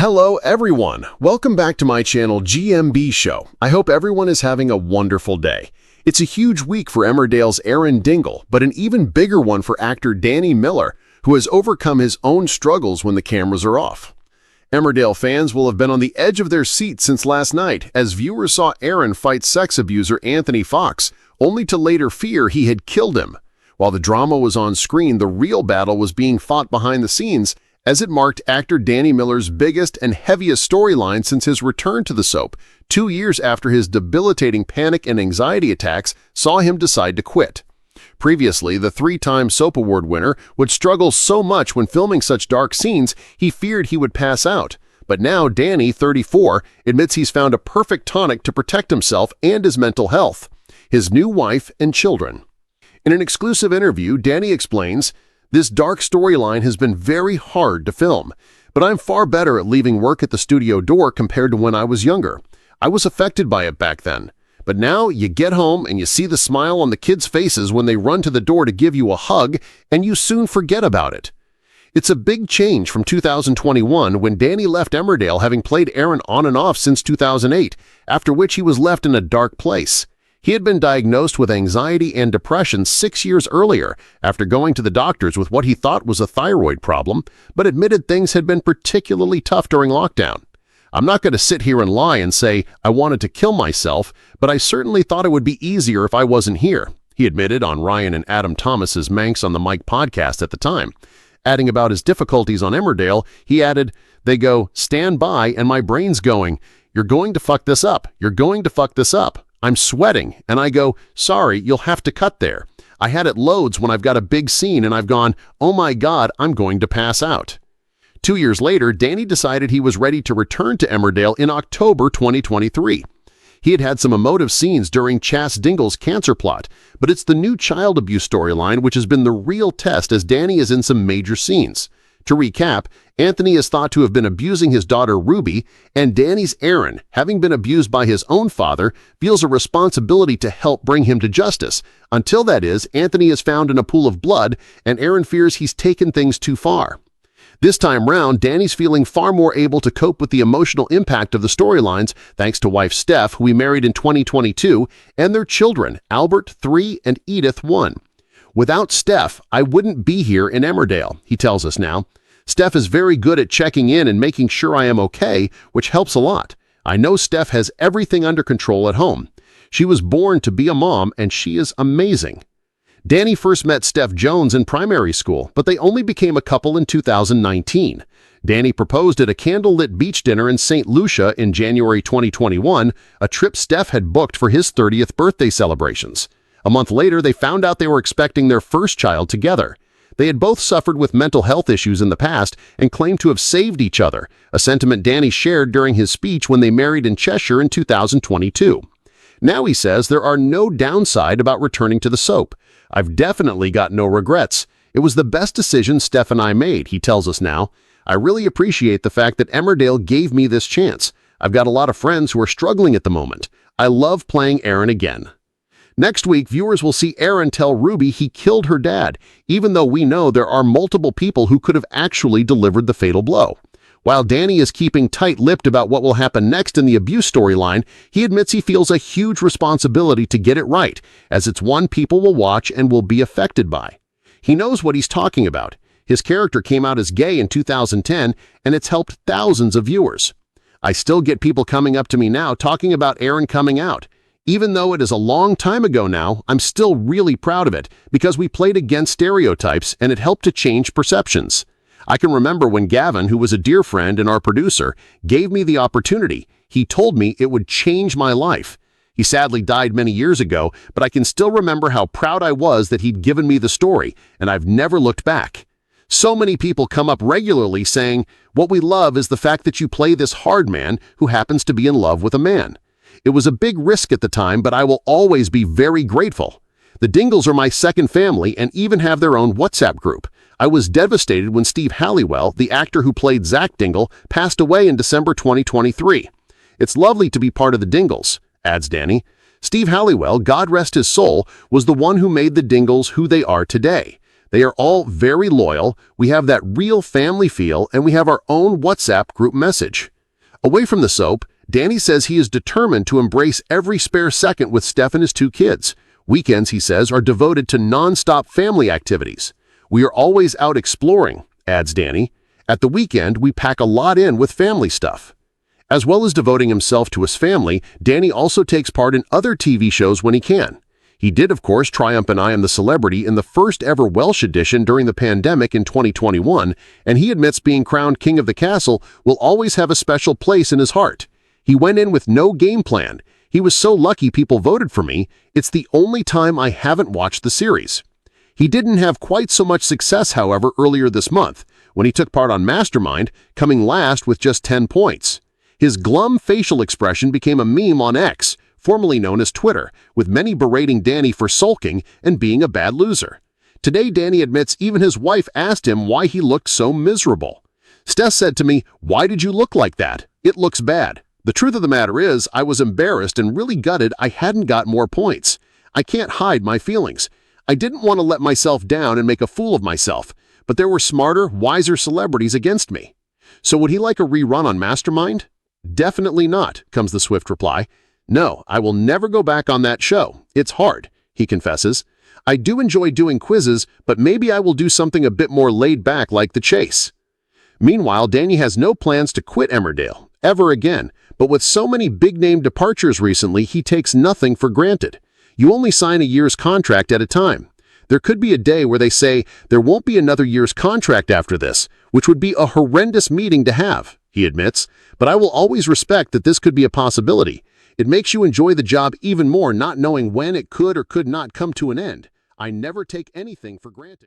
Hello everyone! Welcome back to my channel GMB SHOW. I hope everyone is having a wonderful day. It's a huge week for Emmerdale's Dingle, but an even bigger one for actor Danny Miller, who has overcome his own struggles when the cameras are off. Emmerdale fans will have been on the edge of their seats since last night as viewers saw Aaron fight sex abuser Anthony Fox, only to later fear he had killed him. While the drama was on screen, the real battle was being fought behind the scenes, as it marked actor Danny Miller's biggest and heaviest storyline since his return to the soap, 2 years after his debilitating panic and anxiety attacks saw him decide to quit. Previously, the 3-time Soap Award winner would struggle so much when filming such dark scenes he feared he would pass out. But now Danny, 34, admits he's found a perfect tonic to protect himself and his mental health: his new wife and children. In an exclusive interview, Danny explains, "This dark storyline has been very hard to film, but I'm far better at leaving work at the studio door compared to when I was younger. I was affected by it back then. But now you get home and you see the smile on the kids' faces when they run to the door to give you a hug, and you soon forget about it." It's a big change from 2021 when Danny left Emmerdale, having played Aaron on and off since 2008, after which he was left in a dark place. He had been diagnosed with anxiety and depression 6 years earlier after going to the doctors with what he thought was a thyroid problem, but admitted things had been particularly tough during lockdown. "I'm not going to sit here and lie and say I wanted to kill myself, but I certainly thought it would be easier if I wasn't here," he admitted on Ryan and Adam Thomas's Manx on the Mic podcast at the time. Adding about his difficulties on Emmerdale, he added, "They go, 'Stand by,' and my brain's going, 'You're going to fuck this up. You're going to fuck this up.' I'm sweating, and I go, 'Sorry, you'll have to cut there.' I had it loads when I've got a big scene, and I've gone, 'Oh my God, I'm going to pass out.'" 2 years later, Danny decided he was ready to return to Emmerdale in October 2023. He had had some emotive scenes during Dingle's cancer plot, but it's the new child abuse storyline which has been the real test, as Danny is in some major scenes. To recap, Anthony is thought to have been abusing his daughter Ruby, and Danny's Aaron, having been abused by his own father, feels a responsibility to help bring him to justice. Until that is, Anthony is found in a pool of blood, and Aaron fears he's taken things too far. This time round, Danny's feeling far more able to cope with the emotional impact of the storylines thanks to wife Steph, who he married in 2022, and their children, Albert, 3, and Edith, 1. "Without Steph, I wouldn't be here in Emmerdale," he tells us now. "Steph is very good at checking in and making sure I am okay, which helps a lot. I know Steph has everything under control at home. She was born to be a mom, and she is amazing." Danny first met Steph Jones in primary school, but they only became a couple in 2019. Danny proposed at a candlelit beach dinner in St. Lucia in January 2021, a trip Steph had booked for his 30th birthday celebrations. A month later, they found out they were expecting their first child together. They had both suffered with mental health issues in the past and claimed to have saved each other, a sentiment Danny shared during his speech when they married in Cheshire in 2022. Now he says there are no downside about returning to the soap. "I've definitely got no regrets. It was the best decision Steph and I made," he tells us now. "I really appreciate the fact that Emmerdale gave me this chance. I've got a lot of friends who are struggling at the moment. I love playing Aaron again." Next week, viewers will see Aaron tell Ruby he killed her dad, even though we know there are multiple people who could have actually delivered the fatal blow. While Danny is keeping tight-lipped about what will happen next in the abuse storyline, he admits he feels a huge responsibility to get it right, as it's one people will watch and will be affected by. He knows what he's talking about. His character came out as gay in 2010, and it's helped thousands of viewers. "I still get people coming up to me now talking about Aaron coming out. Even though it is a long time ago now, I'm still really proud of it because we played against stereotypes and it helped to change perceptions. I can remember when Gavin, who was a dear friend and our producer, gave me the opportunity. He told me it would change my life. He sadly died many years ago, but I can still remember how proud I was that he'd given me the story, and I've never looked back." So many people come up regularly saying, "What we love is the fact that you play this hard man who happens to be in love with a man. It was a big risk at the time, but I will always be very grateful. The Dingles are my second family and even have their own WhatsApp group. I was devastated when Steve Halliwell, the actor who played Zach Dingle, passed away in December 2023. It's lovely to be part of the Dingles," adds Danny. Steve Halliwell, God rest his soul, was the one who made the Dingles who they are today. They are all very loyal, we have that real family feel, and we have our own WhatsApp group message. Away from the soap, Danny says he is determined to embrace every spare second with Steph and his 2 kids. Weekends, he says, are devoted to non-stop family activities. We are always out exploring, adds Danny. At the weekend, we pack a lot in with family stuff. As well as devoting himself to his family, Danny also takes part in other TV shows when he can. He did, of course, triumph in I Am the Celebrity in the first ever Welsh edition during the pandemic in 2021, and he admits being crowned King of the Castle will always have a special place in his heart. He went in with no game plan. He was so lucky people voted for me. It's the only time I haven't watched the series. He didn't have quite so much success, however, earlier this month, when he took part on Mastermind, coming last with just 10 points. His glum facial expression became a meme on X, formerly known as Twitter, with many berating Danny for sulking and being a bad loser. Today, Danny admits even his wife asked him why he looked so miserable. Steph said to me, "Why did you look like that? It looks bad." The truth of the matter is, I was embarrassed and really gutted I hadn't got more points. I can't hide my feelings. I didn't want to let myself down and make a fool of myself, but there were smarter, wiser celebrities against me. So would he like a rerun on Mastermind? Definitely not, comes the swift reply. No, I will never go back on that show. It's hard, he confesses. I do enjoy doing quizzes, but maybe I will do something a bit more laid back like The Chase. Meanwhile, Danny has no plans to quit Emmerdale, ever again, but with so many big-name departures recently, he takes nothing for granted. You only sign a year's contract at a time. There could be a day where they say there won't be another year's contract after this, which would be a horrendous meeting to have, he admits, but I will always respect that this could be a possibility. It makes you enjoy the job even more not knowing when it could or could not come to an end. I never take anything for granted.